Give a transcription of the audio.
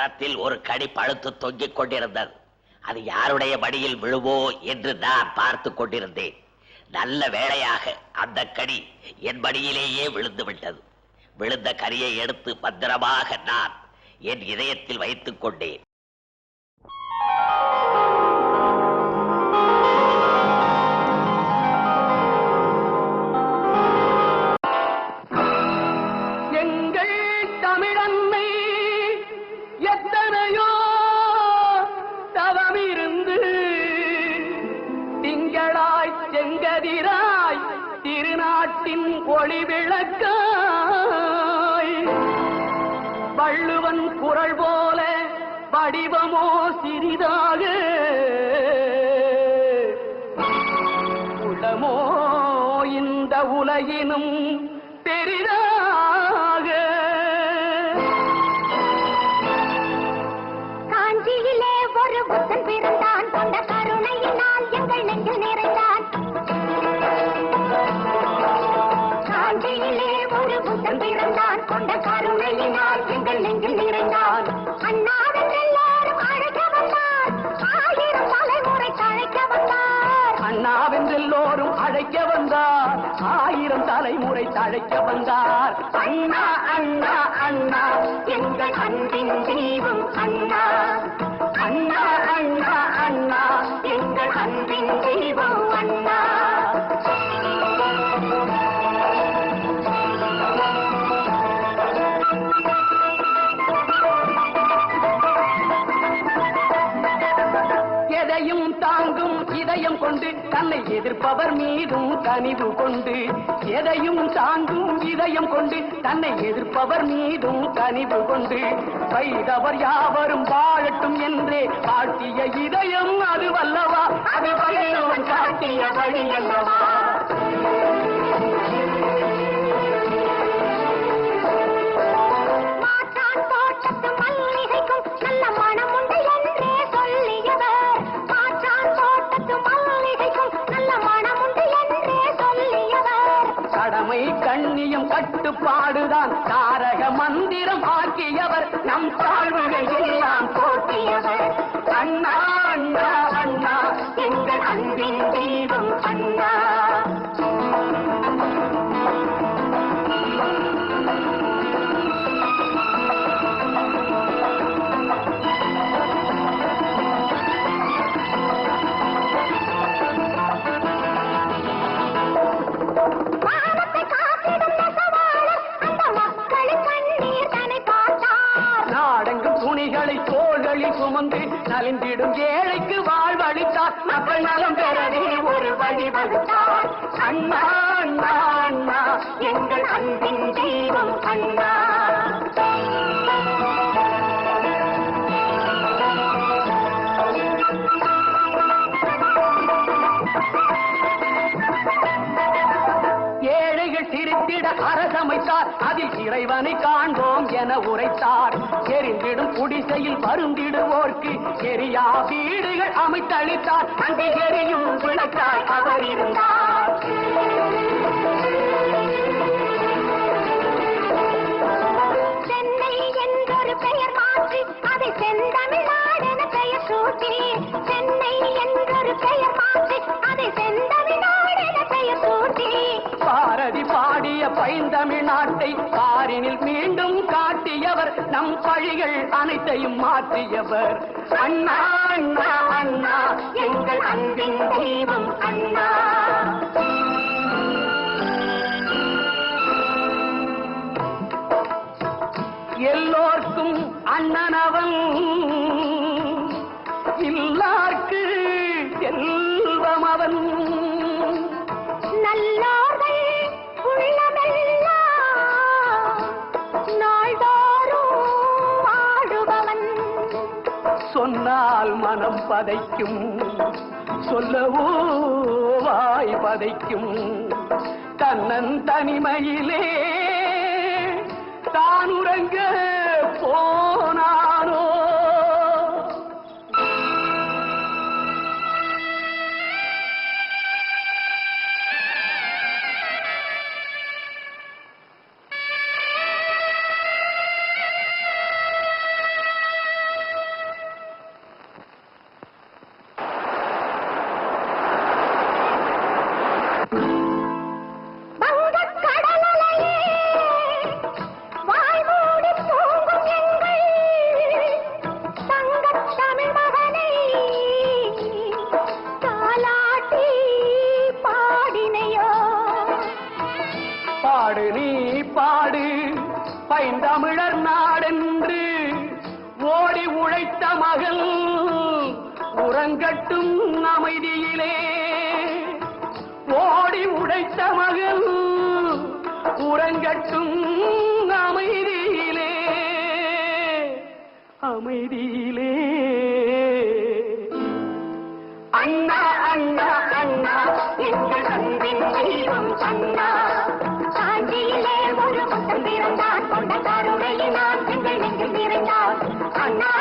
மரத்தில் ஒரு கடி பழுத்து தொங்கிக் கொண்டிருந்தது. அது யாருடைய மடியில் விழுவோ என்று நான் பார்த்து கொண்டிருந்தேன். நல்ல வேளையாக அந்த கடி என் மடியிலேயே விழுந்து விட்டது. விழுந்த கரியை எடுத்து பத்திரமாக நான் என் இதயத்தில் வைத்துக் கொண்டேன். எங்கள் தமிழன்னை எத்தனையோ தவமிருந்து திங்களாய் செங்கதிராய் திருநாட்டின் ஒளி விளக்காய் வள்ளுவன் குரல் போல வடிவமோ சிறிதாக உளமோ இந்த உலகினும் பெரிதாக காஞ்சியிலே ஒரு புத்தன் பிறந்தான் கொண்ட கருணையினால் எங்கள் நெஞ்சில் நிறைந்தான் காஞ்சியிலே ஒரு புத்தன் பிறந்தான் கொண்ட கருணையினால் எங்கள் நெஞ்சில் நிறைந்தான் அண்ணாவின் எல்லாரும் அழைக்க வந்தார் ஆயிரம் தலைமுறை தழைக்க வந்தார் அண்ணாவென்றெல்லோரும் அழைக்க வந்தார் ஆயிரம் தலைமுறை தழைக்க வந்தார் அண்ணா அண்ணா அண்ணா எங்கள் அன்பின் தெய்வம் அண்ணா அண்ணா அண்ணா அண்ணா எங்கள் அன்பின் தெய்வம் அண்ணா எதையும் தாங்கும் இதயம் கொண்டு தன்னை எதிர்ப்பவர் மீதும் கனிவு கொண்டு எதையும் தாங்கும் இதயம் கொண்டு தன்னை எதிர்ப்பவர் மீதும் கனிவு கொண்டு வைதவர் யாவரும் வாழட்டும் என்றே காட்டிய இதயம் அது வல்லவா அது வள்ளுவன் காட்டிய வழி அல்லவா மாற்றான் தோட்டத்து மல்லிகைக்கும் நல்ல மனம் உண்டு என்றே சொல்லியவர் மாற்றான் தோட்டத்து மல்லிகைக்கும் நல்ல மனம் உண்டு என்றே சொல்லியவர் கடமை கண்ணியம் கட்டுப்பாடுதான் தாரக மந்திரம் ஆக்கியவர் நம் தாழ்வுகள் எல்லாம் போற்றியவர் அண்ணா அண்ணா அண்ணா எங்கள் அன்பின் தெய்வம் அண்ணா வானத்தை காத்திடும் நெசவாளர் அந்த மக்களின் கண்ணீர் தன்னை பார்த்தார் நாடெங்கும் துணிகளை தோள்களில் சுமந்து நலிந்திடும் ஏழைக்கு வாழ்வளித்தார் மக்கள் நலம் பெறவே ஒரு வழி வகுத்தார் அண்ணா அண்ணா அண்ணா எங்கள் அன்பின் தெய்வம் அண்ணா ஏழைகள் சிரித்திட அரசமைத்தார் அதில் இறைவனை காண்போம் என உரைத்தார் எரிந்திடும் குடிசையில் வருந்திடுவோர்க்கு எரியா வீடுகள் அமைத்தளித்தார் அங்கே எரியும் விளக்காய் அவர் இருந்தார் சென்னை என்றொரு பெயர் மாற்றி அதை செந்தமிழ்நாடு என பெயர் சூட்டி சென்னை என்றொரு பெயர் மாற்றி அதை செந்தமிழ்நாடு என பெயர் சூட்டி பாரதி பாடிய பைந்தமிழ்நாட்டை பாரினில் மீண்டும் காட்டியவர் நம் பழிகள் அனைத்தையும் மாற்றியவர் அண்ணா அண்ணா அண்ணா எங்கள் அன்பின் தெய்வம் அண்ணா எல்லோர்க்கும் அண்ணனவன் இல்லார்க்கு செல்வம் அவன் நல்லோர்கள் உள்ளமெல்லாம் நாள்தோறும் வாழுபவன் சொன்னால் மனம் பதைக்கும் சொல்லவோ வாய் பதைக்கும் தன்னன் தனிமையிலே தான் உறங்க போனானோ பைந்தமிழர் நாடென்று ஓடி உழைத்த மகள் உறங்கட்டும் அமைதியிலே. ஓடி உழைத்த மகள் உறங்கட்டும் அமைதியிலே, அமைதியிலே. அண்ணா அண்ணா அண்ணா எங்கள் அன்பின் தெய்வம் அண்ணா. சாஞ்சியிலே ஒரு முத்தம் பிறந்தான், கொண்ட கருணையினால் எங்கள் நெஞ்சில் நிறைந்தான். அண்ணா